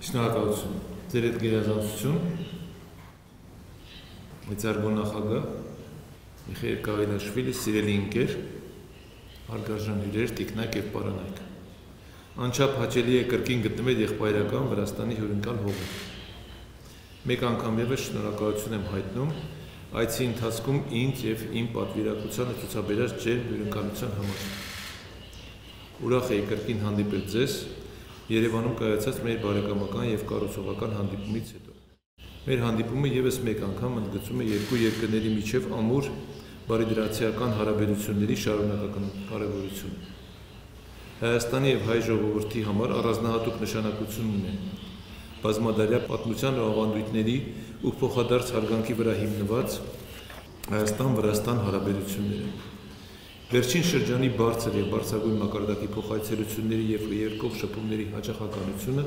Շնորհակալություն։ Ձեր հետ գերազանցություն մեծարգո նախագահ Միխայել Կաղինաշվիլի, սիրելի ընկեր, հարգարժան հյուրեր, տիկնակ եւ պարանայք։ Անչափ հաճելի է կրկին գտնվել եղբայրական Վրաստանի հյուրընկալ հողում։ Մեկ անգամ եւս շնորհակալություն եմ հայտնում այցի ընթացքում ինձ եւ իմ պատվիրակությանը ցուցաբերած ջերմ հյուրընկալության համար։ Ուրախ եի կրկին հանդիպել ձեզ Երևանում կայացած մեր բարեկամական եւ կառուցողական հանդիպումից հետո։ Մեր հանդիպումը եւս մեկ անգամ ընդգծում է երկու երկրների միջև ամուր բարիդրացիական հարաբերությունների շարունակական կարեւորությունը։ Հայաստանի եւ հայ ժողովրդի համար առանձնահատուկ նշանակություն ունի բազմադարյա պատմության ավանդույթների ու փոխադարձ հարգանքի վրա հիմնված Հայաստան-Վրաստան հարաբերությունները։ Վերջին շրջանի բարձր եւ բարձրագույն մակարդակի փոխայցելությունների եւ երկկողմ շփումների հաճախականությունը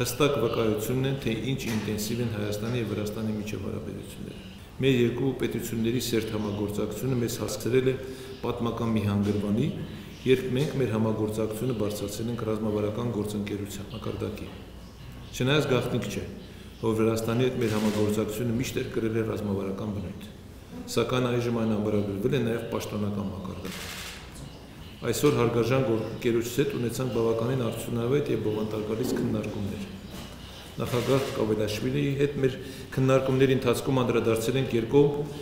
հստակ վկայությունն է, թե ինչ ինտենսիվ են Հայաստանի եւ Վրաստանի միջև հարաբերությունները։ Մեր երկու պետությունների սերտ համագործակցությունը մեզ հասցրել է պատմական մի հանգրվանի, երբ մենք մեր համագործակցությունը բարձրացրել ենք ռազմավարական գործընկերության մակարդակի։ Չնայած գաղտնիք չէ, որ Վրաստանի հետ մեր համագործակցությունը միշտ էր կրել է ռազմավարական բնույթ, սակայն այժմ այն ամրագրվել է նաև պաշտոնական մակարդակում։ Այսօր հարգարժան գործընկերությունից հետ ունեցանք բավականին արդյունավետ եւ բովանդակալից քննարկումներ։ Նախագահ Կավելաշվիլիի հետ մեր քննարկումների ընթացքում անդրադարձել ենք երկկողմ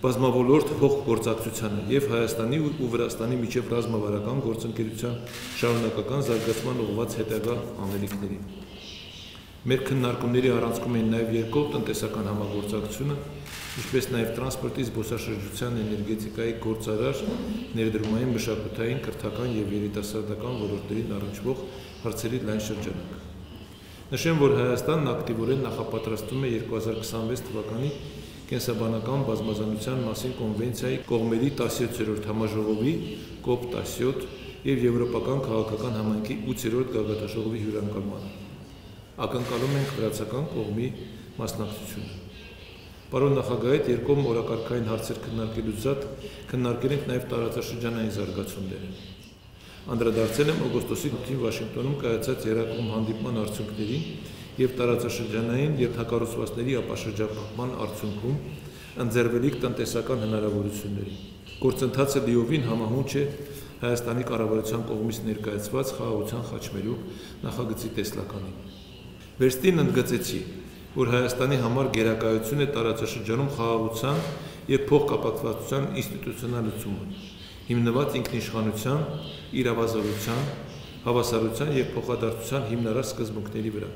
բազմավոլորտ փոխգործակցությանը եւ Հայաստանի ու Վրաստանի միջև ռազմավարական գործընկերության շարունակական զարգացման ուղղված հետագա անելիքներին։ Մեր քննարկումների առանցքում են նաև երկկողմ տնտեսական համագործակցությունը, ինչպես նաև տրանսպորտի, զբոսաշրջության, էներգետիկայի, գործարար, ներդրումային, մշակութային, կրթական եւ երիտասարդական ոլորտերին առնչվող հարցերի լայն շրջանակ։ Նշեմ, որ Հայաստանն ակտիվորեն նախապատրաստում է 2026 թվականի կենսաբանական բազմազանության մասին կոնվենցիայի կողմերի 17-րդ համաժողովի COP17 եւ Եվրոպական քաղաքական համայնքի 8-րդ գագաթնաժողովի հյուրընկալմանը։ Ակնկալում ենք վրացական կողմի մասնակցությունը։ Պարոն նախագահ, այդ երկկողմ օրակարգային հարցեր քննարկելուց զատ քննարկել ենք նաև տարածաշրջանային զարգացումները։ Անդրադարձել եմ օգոստոսի 8-ին Վաշինգտոնում կայացած երակողմ հանդիպման արդյունքներին եւ տարածաշրջանային ենթակառուցվածքների ապաշրջապատման արդյունքում ընձեռվելիք տնտեսական հնարավորությունների։ Գործընթացը լիովին համահունչ է Հայաստանի կառավարության կողմից ներկայացված խաղաղության խաչմերուկ նախագծի տեսլականին։ Վերստին ընդգծեցի, որ Հայաստանի համար գերակայություն է տարածաշրջանում խաղաղության եւ փոխկապակցվածության ինստիտուցիոնալիզումը, հիմնված ինքնիշխանության, իրավազորության, հավասարության եւ փոխադարձության հիմնարար սկզբունքների վրա։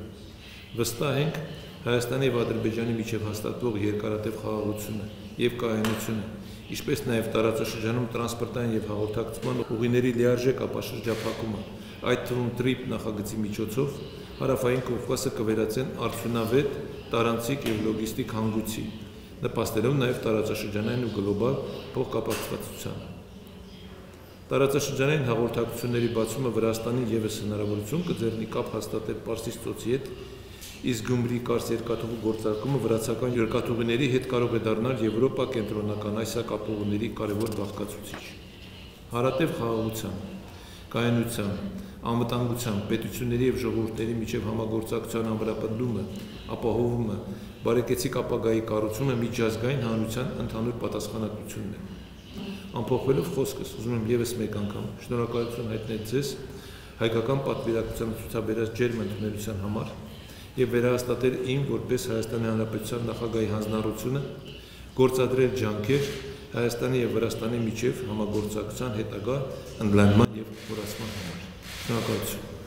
Վստահ ենք Հայաստանի եւ Ադրբեջանի միջև հաստատվող երկարատև խաղաղությունը եւ կայունությունը, ինչպես նաեւ տարածաշրջանում տրանսպորտային եւ հաղորդակցման ուղիների լիարժեք ապաշրջափակումը, այդ թվում TRIP նախագծի միջոցով Հարավային Կովկասը կվերածեն արդյունավետ, տարանցիկ եւ լոգիստիկ հանգույցի, նպաստելով նաեւ տարածաշրջանային ու գլոբալ փոխկապակցվածությանը։ Տարածաշրջանային հաղորդակցությունների բացումը Վրաստանին եւս հնարավորություն կձեռնի կապ հաստատել Պարսից ծոցի հետ, իսկ Գյումրի-Կարս երկաթուղու գործարկումը վրացական երկաթուղիների հետ կարող է դառնալ Եվրոպա կենտրոնական Ասիա կապուղիների կարևոր բաղկացուցիչ։ Հարատև խաղաղության, կայունության, անվտանգության, պետությունների եւ ժողովուրդների միջև համագործակցության ամրապնդումը, ապահովումը, բարեկեցիկ ապագայի կառուցումը միջազգային հանրության ընդհանուր պատասխանատվությունն է։ Ամփոփվելով խոսքս, ուզում եմ եւս մեկ անգամ շնորհակալություն հայտնել ձեզ հայկական պատվիրակությանը ցուցաբերած ջերմ ընդունելության համար եւ վերահաստատել իմ որպես Հայաստանի Հանրապետության նախագահի հանձնառությունը գործադրել ջանքեր Հայաստանի եւ Վրաստանի միջև համագործակցության հետագա ընդլայնման եւ խորացման համար։ Շնորհակալություն։